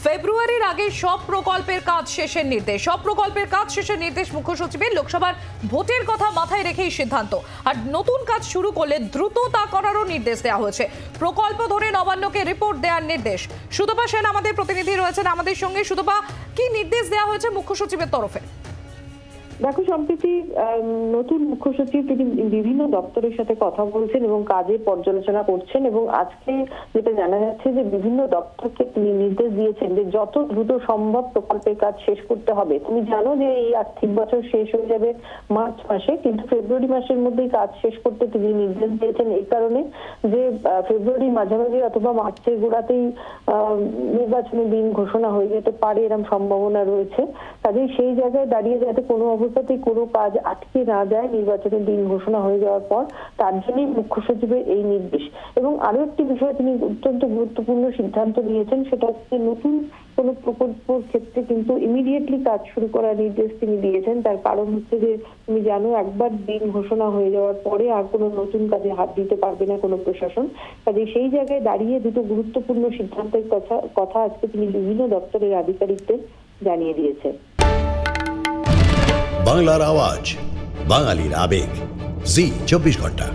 ফেব্রুয়ারির আগে সব প্রকল্পের কাজ শেষের নির্দেশ মুখ্য সচিবের। লোকসভার ভোটের কথা মাথায় রেখেই সিদ্ধান্ত। আর নতুন কাজ শুরু করলে দ্রুত তা করারও নির্দেশ দেওয়া হয়েছে। প্রকল্প ধরে নবান্নকে রিপোর্ট দেওয়ার নির্দেশ। সুতপা সেন আমাদের প্রতিনিধি রয়েছেন আমাদের সঙ্গে। সুতপা, কি নির্দেশ দেওয়া হয়েছে মুখ্য সচিবের তরফে? দেখো, সম্প্রতি নতুন মুখ্য সচিব তিনি বিভিন্ন দপ্তরের সাথে কথা বলছেন এবং কাজের পর্যালোচনা করছেন, এবং আজকে যেটা জানা যাচ্ছে যে বিভিন্ন দপ্তরকে তিনি নির্দেশ দিয়েছেন যে যত দ্রুত সম্ভব প্রকল্পের কাজ শেষ করতে হবে। তুমি জানো যে এই আর্থিক বছর শেষ হয়ে যাবে মার্চ মাসে, কিন্তু ফেব্রুয়ারি মাসের মধ্যেই কাজ শেষ করতে তিনি নির্দেশ দিয়েছেন এই কারণে যে ফেব্রুয়ারির মাঝামাঝি অথবা মার্চের গোড়াতেই নির্বাচনের দিন ঘোষণা হয়ে যেতে পারে, এরকম সম্ভাবনা রয়েছে। কাজেই সেই জায়গায় দাঁড়িয়ে যাতে কোনো অবস্থাতেই কোনো কাজ আটকে না যায় নির্বাচনের দিন ঘোষণা হয়ে যাওয়ার পর, তার জন্যই মুখ্য সচিবের এই নির্দেশ। এবং আরো একটি বিষয় তিনি অত্যন্ত গুরুত্বপূর্ণ সিদ্ধান্ত নিয়েছেন, সেটা হচ্ছে নতুন কোনো প্রকল্পের ক্ষেত্রে কিন্তু ইমিডিয়েটলি কাজ শুরু করার নির্দেশ তিনি দিয়েছেন। তার কারণ হচ্ছে যে তুমি জানো, একবার দিন ঘোষণা হয়ে যাওয়ার পরে আর কোনো নতুন কাজে হাত দিতে পারবে না কোনো প্রশাসন। কাজে সেই জায়গায় দাঁড়িয়ে দুটো গুরুত্বপূর্ণ সিদ্ধান্তের কথা আজকে তিনি বিভিন্ন দপ্তরের আধিকারিকদের জানিয়ে দিয়েছেন। বাংলার আওয়াজ, বাঙালির আবেগ, জি 24 ঘন্টা।